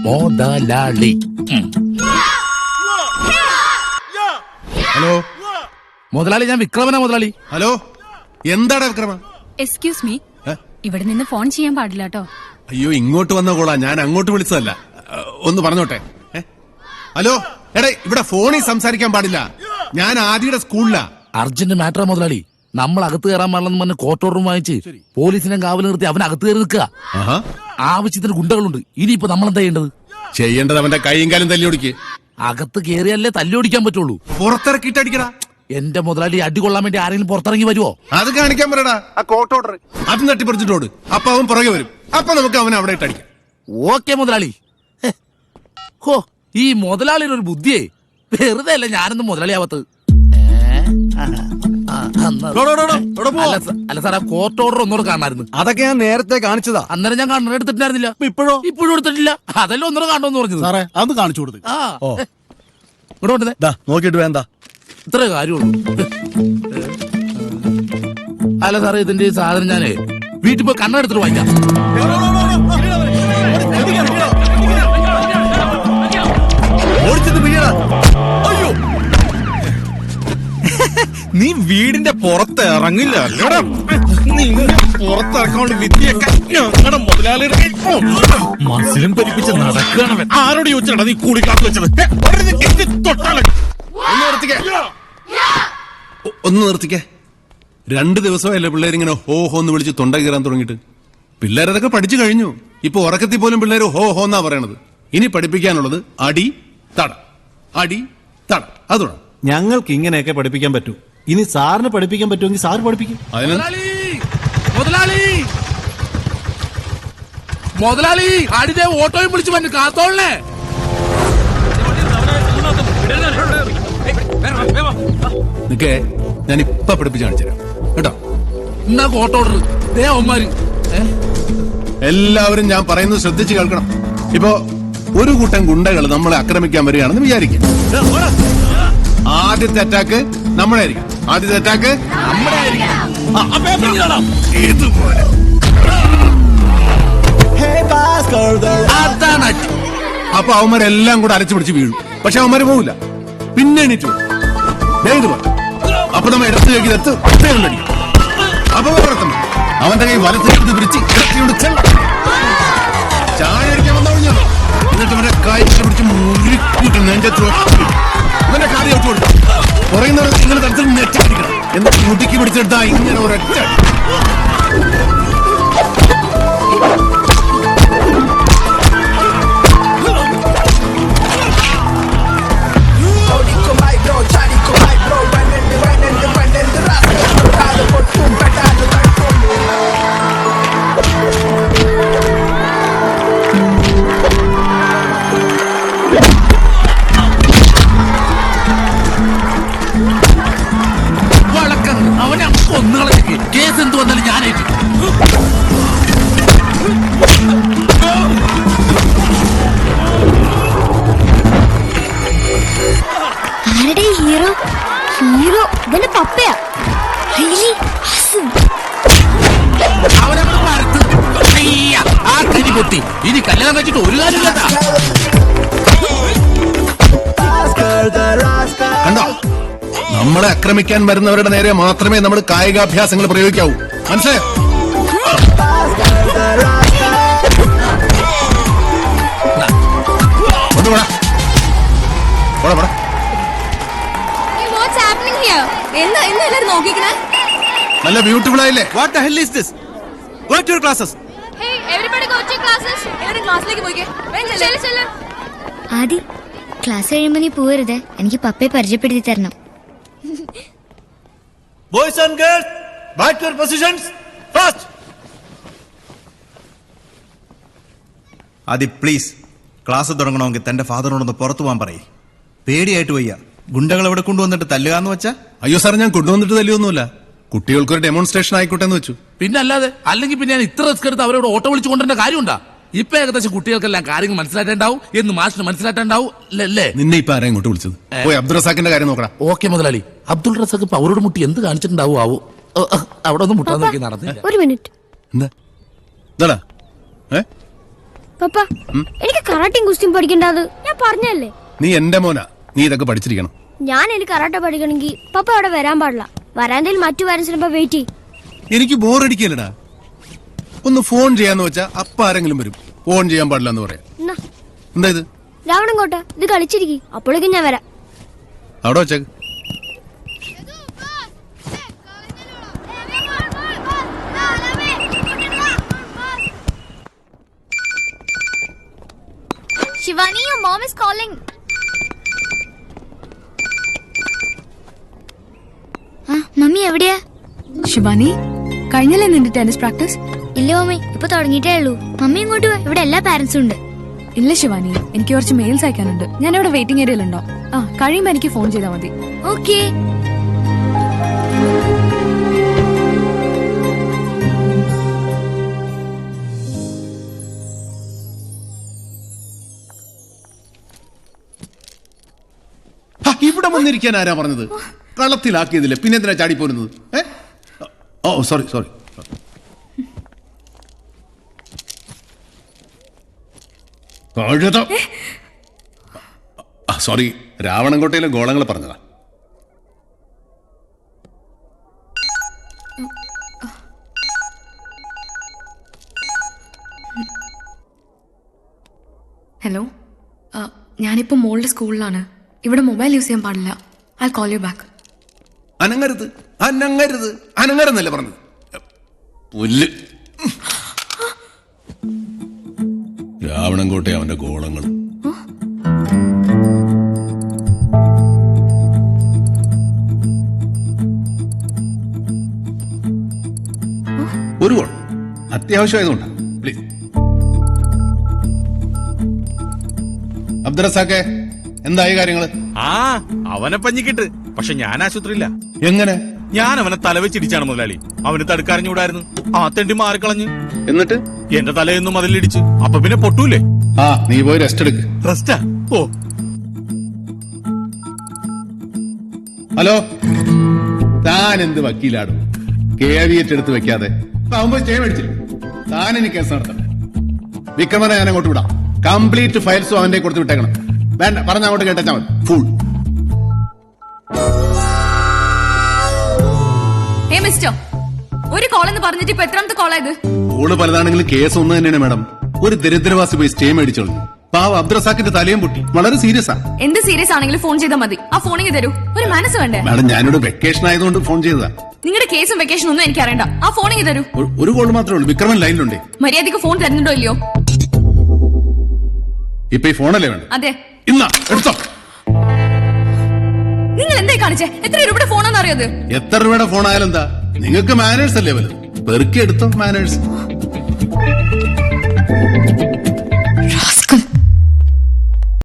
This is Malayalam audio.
മോദലാളി. ഹലോ മുതലാളി, ഞാൻ വിക്രമനാ മുതലാളി. ഹലോ, എന്താണ് വിക്രമ? എക്സ്ക്യൂസ് മീ, ഇവിടെ നിന്ന് ഫോൺ ചെയ്യാൻ പാടില്ല കേട്ടോ. അയ്യോ, ഇങ്ങോട്ട് വന്ന കോളാ, ഞാൻ അങ്ങോട്ട് വിളിച്ചതല്ല. ഒന്ന് പറഞ്ഞോട്ടെ. ഹലോ, എടേ, ഇവിടെ ഫോണിൽ സംസാരിക്കാൻ പാടില്ല. ഞാൻ ആദിയുടെ സ്കൂളിലാ. അർജന്റ് മാറ്ററാ മുതലാളി. നമ്മൾ അകത്ത് കയറാൻ പാടില്ലെന്ന് പറഞ്ഞ് കോർട്ട് ഓർഡറും വാങ്ങിച്ച് പോലീസിനെ കാവൽ നിർത്തി അവൻ അകത്ത് കയറി നിൽക്കുക. ആവശ്യത്തിന് ഗുണ്ടകളുണ്ട്. ഇനിയിപ്പോ നമ്മളെന്താ ചെയ്യേണ്ടത്? അവന്റെ കൈയും കാലും തല്ലി ഓടിക്ക്. അകത്ത് കയറിയല്ലേ തല്ലി ഓടിക്കാൻ പറ്റുള്ളൂ. പുറത്തിറക്കിയിട്ട് അടിക്കടാ. എന്റെ മുതലാളി അടി കൊള്ളാൻ വേണ്ടി ആരെങ്കിലും പുറത്തിറങ്ങി വരുവോ? അത് കാണിക്കാൻ പറയടാ. ആ കോർട്ട് ഓർഡർ അത് തട്ടിപ്പറിച്ചിട്ടോട്. അപ്പൊ അവൻ പുറകെ വരും. അപ്പൊ നമുക്ക് അവനെ അവിടെ ഇട്ട് അടിക്കാം. ഓക്കെ മുതലാളി. ഹോ, ഈ മുതലാളിയുടെ ഒരു ബുദ്ധിയേ. വെറുതെ അല്ല ഞാനൊന്നും മുതലാളിയാവത്ത്. അല്ല സാർ, ആ കോർട്ട് ഓർഡർ ഒന്നുകൂടെ കാണാമായിരുന്നു. അതൊക്കെ ഞാൻ നേരത്തെ കാണിച്ചതാ. അന്നേരം ഞാൻ കണ്ണട എടുത്തിട്ടുണ്ടായിരുന്നില്ല. ഇപ്പോഴും എടുത്തിട്ടില്ല. അതെല്ലാം ഒന്നുകൂടെ കാണുമെന്ന് പറഞ്ഞത്. സാറേ, അതൊന്ന് കാണിച്ചു കൊടുത്തു. ഇങ്ങോട്ട് നോക്കിട്ട് വേണ്ട, ഇത്രേ കാര്യമുള്ളൂ. അല്ല സാറേ, ഇതിന്റെ സാധനം ഞാനേ വീട്ടിൽ പോയി കണ്ണെടുത്തിട്ട് വാങ്ങിക്കാം. നീ വീടിന്റെ പുറത്ത് ഇറങ്ങില്ല. പുറത്തിറക്കാണ്ട് വിദ്യയൊക്കെ ഞങ്ങളുടെ മുതലാളിയുടെ മനസ്സിലും പരിപ്പിച്ച് നടക്കുകയാണ്. ആരോട് ചോദിച്ചാണ് നീ കൂടിക്കാത്ത് വെച്ചത്? ഒന്ന് നിർത്തിക്കേ. 2 ദിവസമായല്ലേ പിള്ളേരിങ്ങനെ ഹോ ഹോ എന്ന് വിളിച്ച് തൊണ്ട കീറാൻ തുടങ്ങിയിട്ട്. പിള്ളേരതൊക്കെ പഠിച്ചു കഴിഞ്ഞു. ഇപ്പൊ ഉറക്കത്തിൽ പോലും പിള്ളേര് ഹോ ഹോ എന്നാ പറയണത്. ഇനി പഠിപ്പിക്കാനുള്ളത് അടി തട, അടി തട. അതോടാ ഞങ്ങൾക്ക് ഇങ്ങനെയൊക്കെ പഠിപ്പിക്കാൻ പറ്റൂ. ഇനി സാറിന് പഠിപ്പിക്കാൻ പറ്റുമെങ്കിൽ സാർ പഠിപ്പിക്കും. മുതലാളി അടിതെ ഓട്ടോയും വിളിച്ചു വന്നു കാത്തോളേ. നിക്കേ, ഞാൻ ഇപ്പൊ പഠിപ്പിച്ച് കാണിച്ചുതരാം കേട്ടോ. എന്നാ കോർട്ട് ഓർഡർ അവന്മാര്. എല്ലാവരും ഞാൻ പറയുന്നത് ശ്രദ്ധിച്ച് കേൾക്കണം. ഇപ്പോ ഒരു കൂട്ടം ഗുണ്ടകൾ നമ്മളെ ആക്രമിക്കാൻ വരികയാണെന്ന് വിചാരിക്കും. ആദ്യത്തെ അറ്റാക്ക് നമ്മുടെ ആയിരിക്കും. ആദ്യത്തെ അറ്റാക്ക് നമ്മുടെ ആയിരിക്കും. ഇതുപോലെ അപ്പൊ അവന്മാരെല്ലാം കൂടെ അരച്ചു പിടിച്ച് വീഴും. പക്ഷെ അവന്മാര് പോവില്ല, പിന്നെ എണീറ്റു ഇതുപോലെ. അപ്പൊ നമ്മ ഇടത്ത് കൈ ഇടത്ത് അടിക്കും. അപ്പൊ അവന്റെ കൈ വലത്ത് പിടിച്ച് ചായ അടിക്കാൻ വന്നോ. എന്നിട്ട് അവന്റെ കൈ പിടിച്ച് മുറിക്കൂട്ടി നെഞ്ചത്ത് ഇവന്റെ കാര്യം ഔട്ട് കൊടുക്കും. പറയുന്നവർ ഇങ്ങനെ തരത്തിൽ നെറ്റടിക്കണം. എന്നിട്ട് മുടിക്ക് പിടിച്ചെടുത്താ ഇങ്ങനെ ഒരൊറ്റ. കേസ് എന്ത് വന്നാലും ഞാനേറ്റു. ഹീറോ ഹീറോ ഇതെന്റെ പപ്പയാ. അവനെ ആ കരി പൊട്ടി. ഇനി കല്യാണം വെച്ചിട്ട് ഒരു കാര്യമില്ല. കണ്ടോ, നമ്മളെ ആക്രമിക്കാൻ വരുന്നവരുടെ നേരെ മാത്രമേ നമ്മൾ കായികാഭ്യാസങ്ങൾ പ്രയോഗിക്കാവൂ. മനസ്സിലായോ? നല്ല ബ്യൂട്ടിഫുൾ ആയില്ലേ? What the hell is this? Go to your classes. Hey, everybody go to your classes. എല്ലാവരും ക്ലാസ്സിലേക്ക് പോയിക്കേ. ആദി, ക്ലാസ് കഴിയുമ്പോ നീ പോവരുത്. എനിക്ക് പപ്പയെ പരിചയപ്പെടുത്തി തരണം. Boys and girls, back to your positions. Fast. Adhi please, class തുടങ്ങണമെങ്കിൽ തന്റെ ഫാദറിനോടൊന്ന് പുറത്തു പോകാൻ പറയേ. പേടിയായിട്ട് വയ്യ. ഗുണ്ടകൾ എവിടെ കൊണ്ടുവന്നിട്ട് തല്ലുകാന്ന് വെച്ചാ? അയ്യോ സാർ, ഞാൻ കൊണ്ടുവന്നിട്ട് തല്ലിയൊന്നുമില്ല. കുട്ടികൾക്കൊരു ഡെമോൺസ്ട്രേഷൻ ആയിക്കോട്ടെ എന്ന് വെച്ചു. പിന്നെ അല്ലാതെ, അല്ലെങ്കിൽ പിന്നെ ഞാൻ ഇത്ര റിസ്ക് എടുത്ത് അവരോട് ഓട്ടോ വിളിച്ചു കൊണ്ടുവരേണ്ട കാര്യമുണ്ടാ? ഇപ്പൊ ഏകദേശം കുട്ടികൾക്കെല്ലാം കാര്യങ്ങൾ മനസ്സിലായിട്ടുണ്ടാവും എന്ന് മാഷിന് മനസ്സിലായിട്ടുണ്ടാവും അല്ലേ? നിന്നെ ഇപ്പൊ ആരാ ഇങ്ങോട്ട് വിളിച്ചത്? പോയി അബ്ദുൾ റസാഖിന്റെ കാര്യം നോക്കണം. ഓക്കെ മുതലാളി. അബ്ദുൾ റസാഖ് ഇപ്പൊ അവരോട് മുട്ടി എന്ത് കാണിച്ചിട്ടുണ്ടാവും? ആവോ അവിടെ ഒന്ന് മുട്ടാൻ നോക്കി നടന്നില്ല. ഒരു മിനിറ്റ്. എന്താ പപ്പ എനിക്ക് കരാട്ടയും കുസ്തിയും പഠിക്കണ്ടത് ഞാൻ പറഞ്ഞല്ലേ. നീ എന്റെ മോനാ, നീ ഇതൊക്കെ പഠിച്ചിരിക്കണം. ഞാൻ എനിക്ക് കരാട്ട പഠിക്കണമെങ്കിൽ പപ്പ അവിടെ വരാൻ പാടില്ല. വരാന്തയിൽ മറ്റു പാരന്റ്സിനപ്പോ വെയിറ്റ് ചെയ്യും. എനിക്ക് ബോറടിക്കല്ലടാ. ഒന്ന് ഫോൺ ചെയ്യാന്ന് വെച്ചാ അപ്പ ആരെങ്കിലും വരും. ഫോൺ ചെയ്യാൻ പാടില്ല എന്ന് പറയാം. എന്താ ഇത്? രാവണൻ കോട്ട ഇത് കളിച്ചിരിക്കും, അപ്പോഴേക്കും ഞാൻ വരാം. അവിടെ വെച്ചേക്ക്. Shivani, your mom is calling. Mummy എവിടെയാ? ശിവാനി, കഴിഞ്ഞല്ലേ നിന്റെ ടെന്നീസ് പ്രാക്ടീസ്? ഇല്ല മമ്മി, ഇപ്പൊ തുടങ്ങിയിട്ടേ ഉള്ളൂ. മമ്മി ഇങ്ങോട്ട് വാ, ഇവിടെ എല്ലാ പാരന്റ്സും ഉണ്ട്. ഇല്ല ശിവാനി, എനിക്ക് കുറച്ച് മെയിൽസ് അയക്കാനുണ്ട്. ഞാൻ ഇവിടെ വെയിറ്റിംഗ് ഏരിയയിലുണ്ടോ? കഴിയുമ്പോ എനിക്ക് ഫോൺ ചെയ്താൽ മതി. ഓക്കേ. ഇവിടെ വന്നിരിക്കാൻ ആരാ പറഞ്ഞത്? കളത്തിലാക്കിയതില്ലേ, പിന്നെ എന്തിനാ ചാടിപ്പോരുന്നത്? ഓ സോറി സോറി. സോറി, രാവണൻകോട്ടയിലെ ഗോളങ്ങൾ പറഞ്ഞതാ. ഹലോ, ഞാനിപ്പോ മോളുടെ സ്കൂളിലാണ്. ഇവിടെ മൊബൈൽ യൂസ് ചെയ്യാൻ പാടില്ല. I call you back. അനങ്ങരുത്, അനങ്ങരുത്, അനങ്ങരുന്നല്ലേ പറഞ്ഞത്? പുല്ല്. രാവണൻകോട്ടെ അവന്റെ ഗോളങ്ങൾ. ഒരു ഗോൾ അത്യാവശ്യമായതുകൊണ്ടാ. പ്ലീസ്. അബ്ദുറസാക്കെ, എന്തായി കാര്യങ്ങള്? അവനെ പഞ്ഞിക്കിട്ട്. പക്ഷെ ഞാൻ ആശുപത്രിയില്ല. എങ്ങനെ? ഞാൻ അവനെ തലവെച്ചിടിച്ചാണ് മുതലാളി. അവന് തടുക്കറിഞ്ഞൂടായിരുന്നു. ആ തെണ്ടി മാറിക്കളഞ്ഞ്. എന്നിട്ട് എന്റെ തലയൊന്നും അതിലിടിച്ച്. അപ്പൊ പിന്നെ പൊട്ടൂലേ? നീ പോയി റെസ്റ്റ് എടുക്ക്. റെസ്റ്റാ? ഓ, ഹലോ, താൻ എന്ത് വക്കീലാടും? കേവിയറ്റ് എടുത്ത് വെക്കാതെ ആവുമ്പോ സ്റ്റേ മേടിച്ചില്ല. താൻ എനിക്ക് കേസ് നടത്തണം. വിക്രമനെ ഞാൻ അങ്ങോട്ട് വിടാം. കംപ്ലീറ്റ് ഫയൽസും അവന്റെ കൊടുത്ത് വിട്ടേക്കണം. വേണ്ട, പറഞ്ഞ അങ്ങോട്ട് കേട്ടാ മതി. ഫുൾ. മിസ്റ്റർ, ഒരു കോൾ എന്ന് പറഞ്ഞിട്ട് ഇപ്പൊ എത്രാമത്തെ കോളായത്? കോള് പലതാണെങ്കിലും കേസ് ഒന്ന് തന്നെയാണ് മാഡം. ഒരു ദരിദ്രവാസി പോയി സ്റ്റേ മേടിച്ചോളൂ. പാവ അബ്ദുറസാഖിന്റെ തലയും പൊട്ടി. വളരെ സീരിയസ് ആ. എന്ത് സീരിയസ് ആണെങ്കിലും ഫോൺ ചെയ്താൽ മതി. ആ ഫോണിങ് തരൂ. ഒരു മനസ്സ് വേണ്ടേ? മാഡം, ഞാനിവിടെ വെക്കേഷൻ ആയതുകൊണ്ട് ഫോൺ ചെയ്തതാ. നിങ്ങളുടെ കേസും വെക്കേഷൻ ഒന്നും എനിക്ക് അറിയണ്ട. ആ ഫോണിങ് തരൂ. ഒരു കോൾ മാത്രമേ ഉള്ളൂ. വിക്രമൻ ലൈനിലുണ്ടേ. മര്യാദക്ക് ഫോൺ തരുന്നുണ്ടോ ഇല്ലയോ? ഇപ്പൊ ഈ ഫോണല്ലേ വേണ്ട? അതെ. ഇന്നാ എടുത്തോ. നിങ്ങൾ എന്തായി കാണിച്ചേ? എത്ര രൂപയുടെ ഫോണാന്ന് അറിയത്? എത്ര രൂപയുടെ ഫോൺ ആയാലും എന്താ? നിങ്ങൾക്ക് മാനേഴ്സ് അല്ലേ വലുത്. പെറുക്കി എടുത്തോ മാനേഴ്സ്.